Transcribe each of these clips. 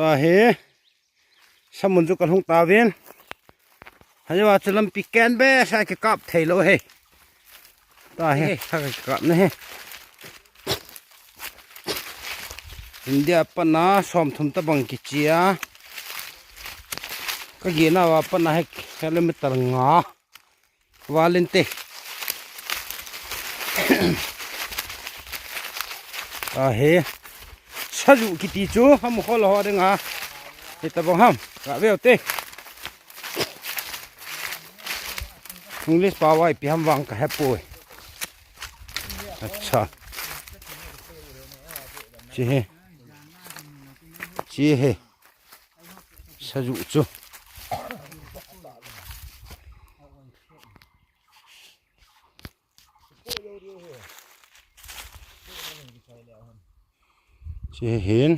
ตัวเฮสมุนจุกันหงตาเวียนฮันว่าจะลำปีแกนเบ้ใส่กับเทโลเฮตัวเฮใส่กับนี่เฮอินเดียปนาสอมทุนตะบังกิจียก็ยีน่าว่าปนาให้แค่เล่มตะงาวาเลนเตเฮชาจุกิติจูฮัมขอลอดึงอ่ะเฮตะบังฮัมกะเวลเตอังกฤษปาวายพิฮัมวังกะแฮปปุยअच्छाจีเฮชาจุจูจีเห็น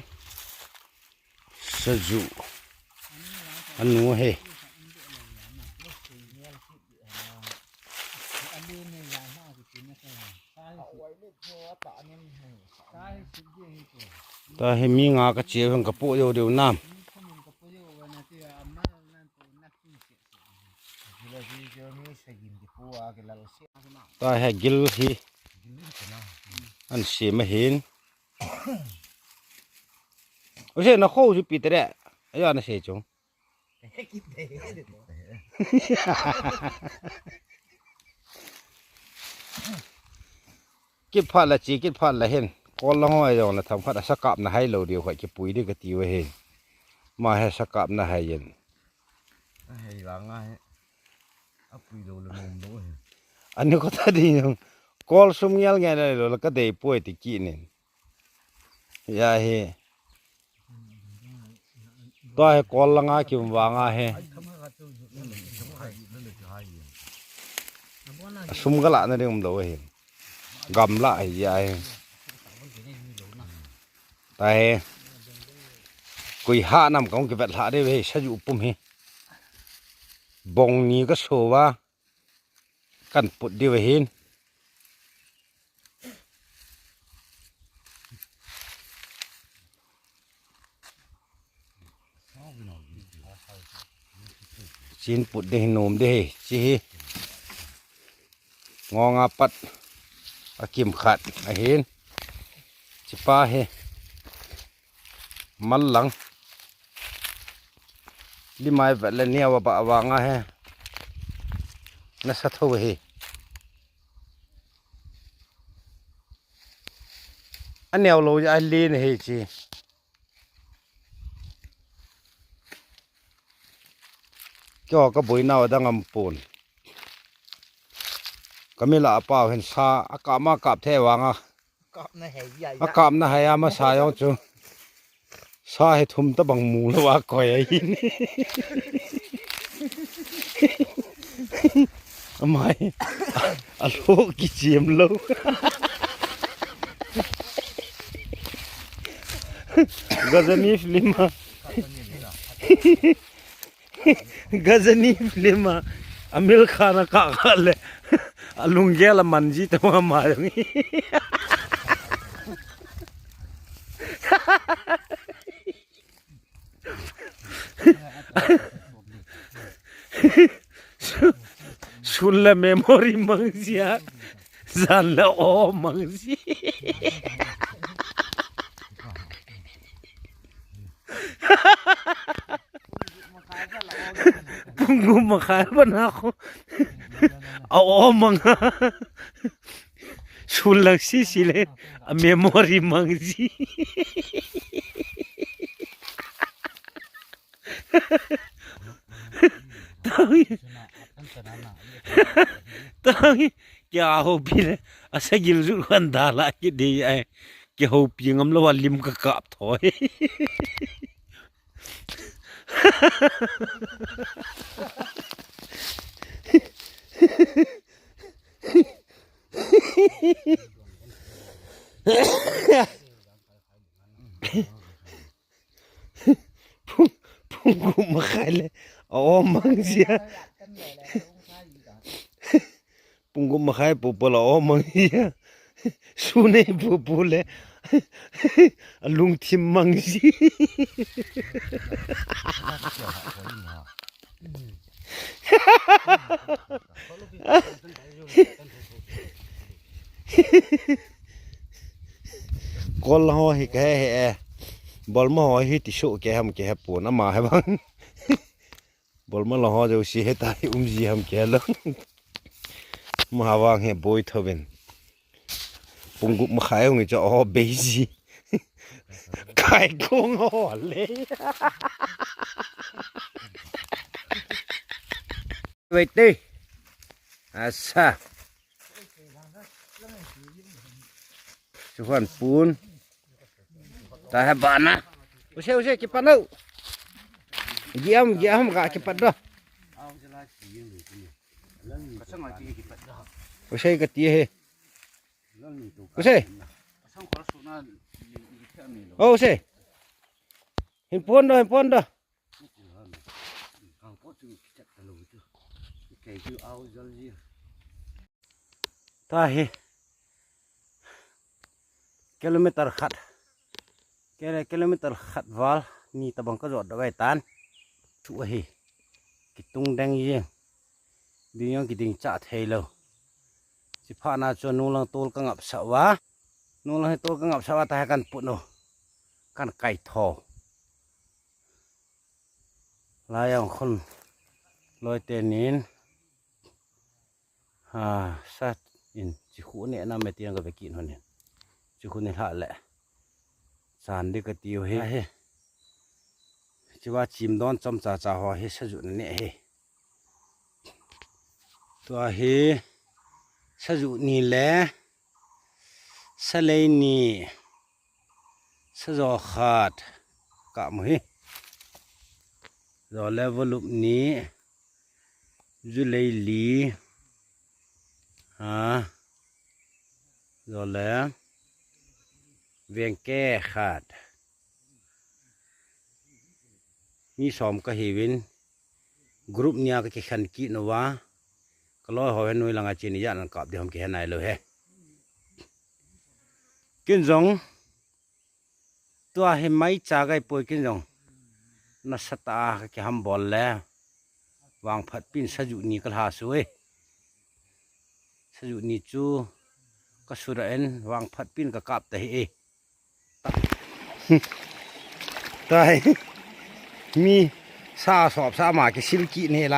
ชาจุอันนู้เฮตาเฮมีงากระเจียวกับปูเดียวน้ำตาเฮกิลฮีอันเสียมาเห็นโอเคนะเขาจะปิดแต่ไอ้ยานะเสียจงกิบพัดละจีกิบพัดละเห็นก้อนละห้อยจงละทำพัดสกัดนะให้เราเดียวข่อยเก็บปุ๋ยด้วยกะตีไว้เห็นมาให้สกัดนะให้เย็นให้ล้างง่ายเอาปุ๋ยเราละมุมด้วยอันนี้ก็ท่าดีนึงก้อนสุ่มเงี้ยไงเลยแล้วก็ได้ป่วยติกี้นี่ยาเฮตัวให้ก้อนละง่ายคิดว่าง่ายเฮสุ่มก็ละนั่นเองมันเราเห็นกำละใหญ่แต่กุยหาน้ำของกิบละได้เว้ยชะยุปุ่มเฮบงนี้ก็โชว์ว่ากันปุดดีเว้ยเห็นจีนปุดได้หนุ่มได้จีงองาปัดอากิมขัดเห็นจิป้าเฮมันหลังลิมายแบบเนี้ยว่าบะวางเฮน่าสะท้อเฮอันเนี้ยเราจะเล่นเฮจีก็บุยน่าดังอัมปูนก็มีละเปล่าเห็นซาอากาศมากาบเทวังอ่ะอากาศน่ะให้อามาสายองจุซาให้ทุ่มตะบังมูแล้วว่าก่อยไอ้นี่ทำไมอะโลกิเจียมโลGazani filma Gazani filma Amil Khana kakale Alungela manji tama marangi Sulla memory mangsia Zalla o mangsi Punggu makan aku omong Sulang sile memory mangsi Tahu kya hobi le asa gilzu kandala ke dia ke hobi ngam lo walim ka kap thoi Punggu makan le omong sia Punggu makai pupula omong iya Sune pupule Alung timang si cái hè bol mà hỏi hết thì số cái ham cái hẹp buồn nó mà hay băng bol mà là họ rồi xí hết tay gì ham cái lớn mà vang hè bôi thôi bên bung gục mà khai người cho họ bế gì cái con họ lấy vậy đi à sa chú hoàn phun ta hai bạn á use cepat đâu diam gak cepat dah use ke tie he use oh use handphone dah ta he kilometer khat kilometer khat wal ni tabang ka jot dawai tan chu hi kitung dang ye diyong kiding cha thailo si pha na cho nu lang tol ka ngap sawa nu lang tol ka ngap sawa ta kan put no kan kai tho la yang khon loi tenin ha sat in chi khu ne na me tiang ka be kin honen chi khu ne ha le san đi cái tiêu he chứว่าchìm đón trong trà hoa he sử dụng nè he tua he sử dụng nì lẽ sử lấy nì sử dụng khát cả một he rồi level lúc ní du lấy lý à rồi lẽ viên kẻ khátมีสอมก็เฮวินกรุ๊ปเนี้ยก็แค่ขันกินวะก็ร้อยหอยหน่วยลังอาจีนี่ยันกับเดี๋ยวผมแค่ไหนเลยเฮ้กินจงตัวเฮไม่จากไอ้ป่วยกินจงนัสตาก็แค่ทำบอลแล้ววางผัดปิ้นสยุนี่ก็หาสวยสยุนี่จูก็สุดเอ็นวางผัดปิ้นก็กลับแต่เฮตายมีซาสอบซาหมากิซิลกินี่ไร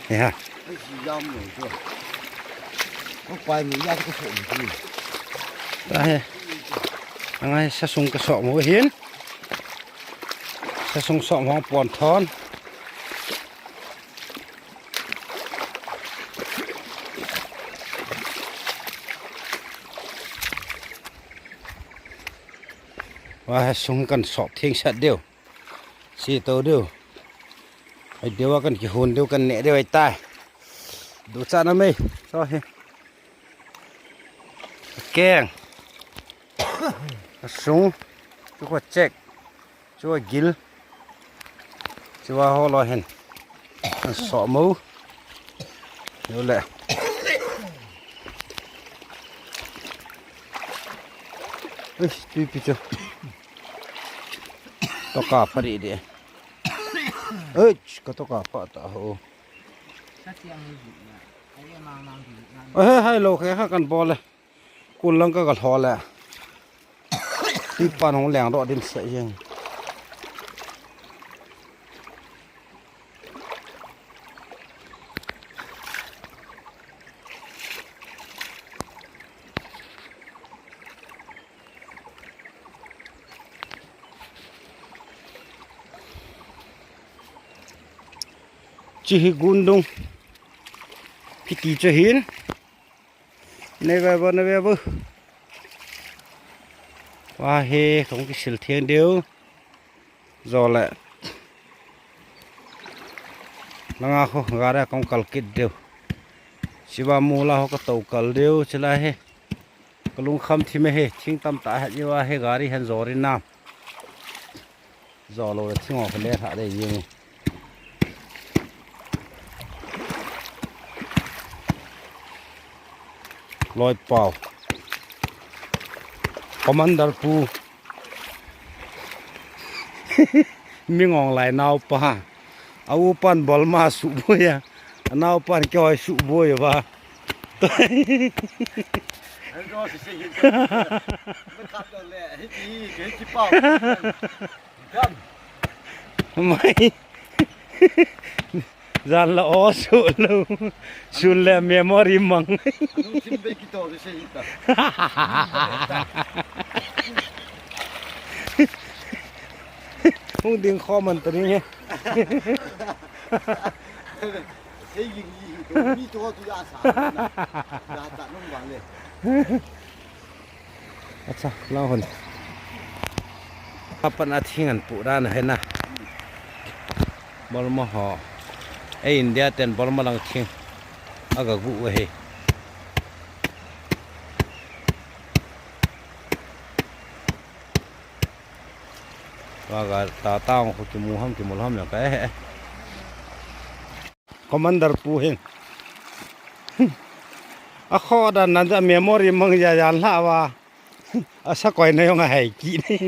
เนี่ยฮะไปมีญาติก็ส่งที่ได้ยังไงสะสงกระสอบมาเห็นสะสงสอบห้องปอนทอนว่าส่งกันสอบเที่ยงสัตว์เดียวสี่ตัวเดียวไอเดียวว่ากันกี่หุ่นเดียวกันเนี่ยเดียวไอ้ตายดูจานนะมั้ยซอเฮแกงส่งจุกว่าเจ็กจุกว่ากิลจุกว่าฮอลอยเห็นสอบมูเดี๋ยวแหละเฮ้ยดูพี่เจ้าตกกาพอดีดิเอ้ยก็ตกกาพอต่อโหเฮ้ยให้โลแค่กันบอลเลยกุลลังก็กระทอแหละที่ปานของแหลงรอดินเสียยังchỉ gundung piti cho hin này về bơ và he không cái sự thiên điêu rồi lại lăng không gà ra không cල් kít điêu chỉ ba mua là họ có tàu cl điêu chỉ là he cái lung khăm thì mấy he chính tâm tại hạt như he gà đi hen rồi đi nam rồi rồi thì ngọc phải lên hạ đây gì loi pau commander pu mi ngong lai nau pa au pan bol ma su boya nau pan koi su boya ba ก็สิเห็นมันขับโดนแหละเฮ็ดดีเฮ็ดสิเป้าครับ ไม่ Zan la o sul la memory mang. Non si vedi to che sei ita. มึงดึงคอมันตัวนี้ไง Sei to mi to tu ya sa. Ya ta non va le. อาจารย์เล่าคนปันอาทิตย์กันปูด้านเห็นนะบอลมาห่อไออินเดียเต็นบอลมาลังทิ้งอากากุเฮว่าก็ตาต้าของกิมูห้ามอย่างไรคอมมานเดอร์ปูเฮงอะข้อด้านนั้นจะเมมโมรีมึงอย่ายันละว่าสักไว้ในห้องไห้กี่นี่